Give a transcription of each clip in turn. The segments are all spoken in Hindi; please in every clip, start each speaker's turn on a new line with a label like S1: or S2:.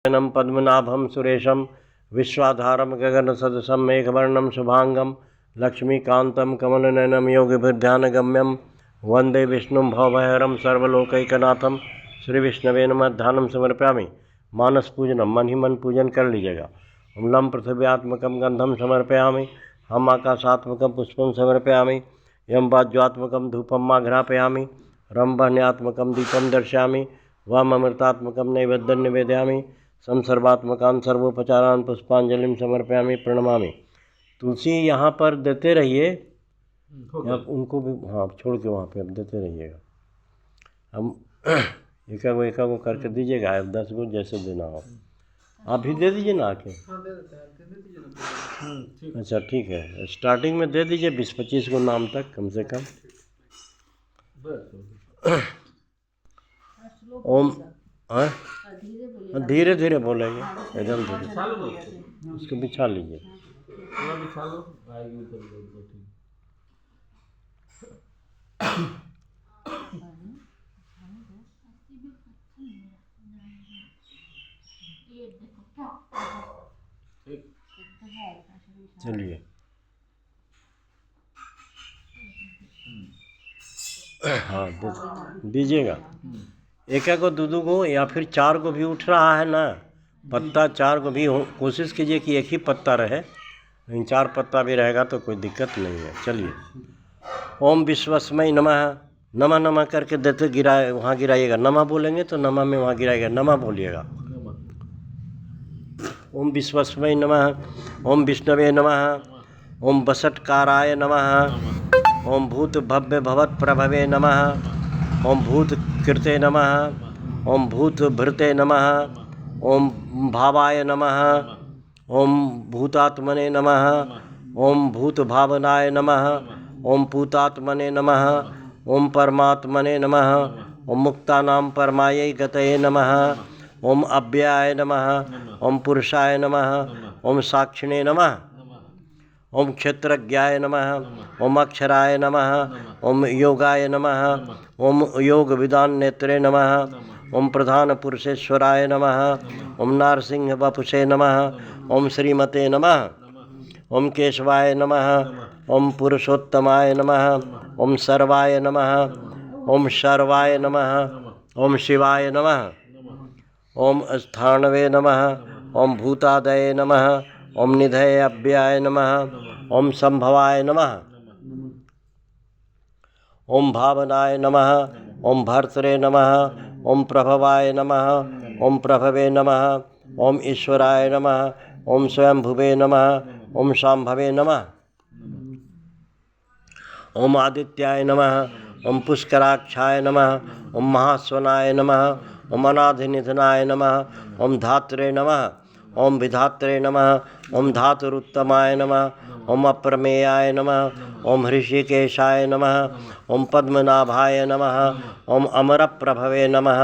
S1: नम पद्मनाभं सुरेशं विश्वाधारं गगनसदृशं मेघवर्णं शुभांगं लक्ष्मीकान्तं कमलनयनं योगिभिर्ध्यानगम्यं वंदे विष्णुं भवभयहरं सर्वलोकैकनाथं। श्री विष्णवे नमः। ध्यानं समर्पयामि। मानस पूजनम, मन ही मन पूजन कर लीजिएगा। हम लम पृथिव्यात्मकं गंधम समर्पयामि, हम आकाशात्मकं पुष्पं समर्पयामि, यम वाज्यात्मकं धूपं माघ्रापयामि, रम वह्न्यात्मकं दीपं दर्शयामि, वाम अमृतात्मकं नैवेद्यं निवेदयामि, संसर्वात्मकान् सर्वोपचारान् पुष्पांजलिं समर्पयामि प्रणमामि। तुलसी यहाँ पर देते रहिए, आप उनको भी हाँ छोड़ के वहाँ पे अब देते रहिएगा। हम एक को करके दीजिएगा, 10 गो जैसे देना हो। आप भी दे दीजिए ना आके। अच्छा ठीक है, स्टार्टिंग में दे दीजिए 20-25 को नाम तक कम से कम। ओम धीरे धीरे बोलेंगे, एकदम धीरे। उसको बिछा लीजिए। चलिए हाँ दीजिएगा। एक को दो को या फिर 4 को भी उठ रहा है ना पत्ता, 4 को भी कोशिश कीजिए कि एक ही पत्ता रहे, लेकिन 4 पत्ता भी रहेगा तो कोई दिक्कत नहीं है। चलिए ओम विश्वस्मय नमः, नमः नमः करके देते गिराए, वहाँ गिराइएगा। नमः बोलेंगे तो नमः में वहाँ गिराइएगा, नमः बोलिएगा। ओम विश्वस्मय नमः, ओम विष्णवे नमः, ओम वसटकाराय नमः, ओम भूत भव्य भवत प्रभवे नमः, ओम भूत कृते नमः, ओम भूत भृते नमः, ओम भावाय नमः, ओम भूतात्मने नमः, ओम भूत भावनाय नमः, ओम पूतात्मने नमः, ओम परमात्मने नमः, ओम मुक्तानां परमायै गतये नमः, ओम अव्ययाय नमः, ओम पुरुषाय नमः, ओम साक्षिणे नमः, ओम क्षेत्रज्ञाय नमः, ओम अक्षराय नमः, ओम योगाय नमः, ओम योग विदान नेत्रे नमः, ओम प्रधान पुरुषेश्वराय नमः, ओम नारसिंह वपुषे नमः, ओम श्रीमते नमः, ओम केशवाय नमः, ओम पुरुषोत्तमाय नमः, ओम सर्वाय नमः, ओम शर्वाय नमः, ओम शिवाय नमः, ओम स्थाणवे नमः, ओम भूतादये नमः, ओम निधये अव्ययाय नमः, ओम संभवाय नमः, ओम भावनाय नमः, ओम भर्तरे नमः, ओम प्रभवाय नमः, ओम प्रभवे नमः, ओम ईश्वराय नमः, ओम स्वयंभुवे नमः, ओम शांभवे नमः, ओम आदित्याय नमः, ओम पुष्कराक्षाय नमः, ओम महास्वनाय नमः, ओम अनाधिनिधनाय नमः, ओम धात्रे नमः, ओम विधात्रे नमः, ओम धातुरुत्तमाय नमः, ओम अप्रमेयाय नमः, ओम ऋषिकेशाय नमः, ओम पद्मनाभाय नमः, ओम अमरप्रभवे नमः,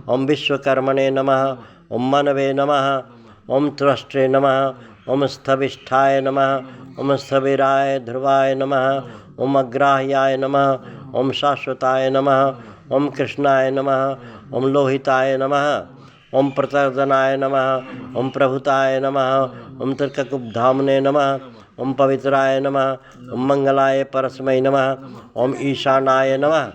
S1: ओम विश्वकर्मणे नमः, ओम मनवे नमः, ओम त्रष्ट्रे नमः, ओम स्थविष्ठाय नमः, ओम स्थविराय ध्रुवाय नमः, ओम अग्राह्याय नमः, ओम शाश्वताय नमः, ओम कृष्णाय नमः, ओम लोहिताय नमः, ओम प्रतर्दनाय नमः, ओम प्रभुताय नमः, ओम तर्ककुब्धाम्ने नमः, ओम पवित्राय नमः, ओम मंगलाय परस्मै नमः, ओम ईशानाय नमः,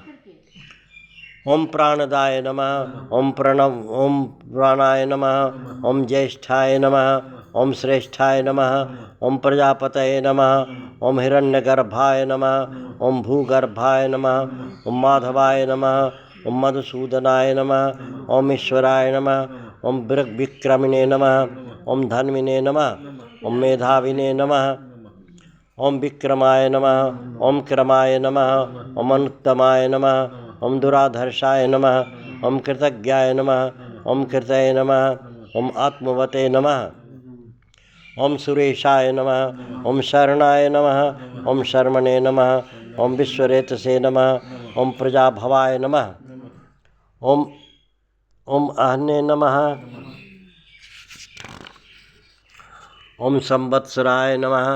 S1: ओम प्राणदाय नमः, ओम प्राणाय नमः, ओम ज्येष्ठाय नमः, ओम श्रेष्ठाय नमः, ओम प्रजापतये नमः, ओम हिरण्यगर्भाय नमः, ओम भूगर्भाय नमः, ओम माधवाय नमः, ओम मधुसूदनाय नमः, ओम ईश्वराय नमः, ओम विक्रमिणे नमः, ओम धन्विने नमः, ओम मेधाविने नमः, ओम विक्रमाय नमः, ओम क्रमाय नमः, ओम अनुत्तमाय नमः, ओम दुराधर्षाय नमः, ओम कृतज्ञाय नमः, ओम कृतये नमः, ओम आत्मवते नमः, ओम सुरेशाय नमः, ओम शरणाय नमः, ओम शर्मणे नमः, ओम विश्वरेतसे नमः, ओम प्रजाभवाय नमः, ओम अहने नमः, ओम संवत्सराय नमः,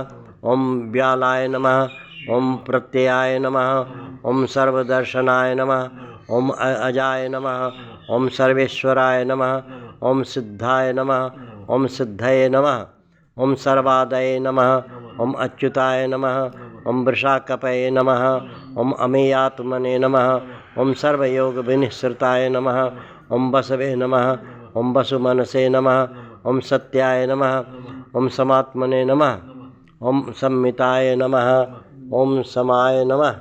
S1: ओम व्यालाय नमः, ओम प्रत्ययाय नमः, ओम सर्वदर्शनाय नमः, ओम अजाय नमः, ओम सर्वेश्वराय नमः, ओम सिद्धाय नमः, ओम सिद्धये नमः, ओम सर्वादये नमः, ओम अच्युताय नमः, ओम वृषाकपये नमः, ओम अमेयात्मने नमः, ओम सर्वयोगविनिःसृताय नमः, ओम बसवे नमः, ओम वसुमनसे नमः, ओम सत्याय नमः, ओम समात्मने नमः, ओम संमिताय नमः, ओम समाय नमः।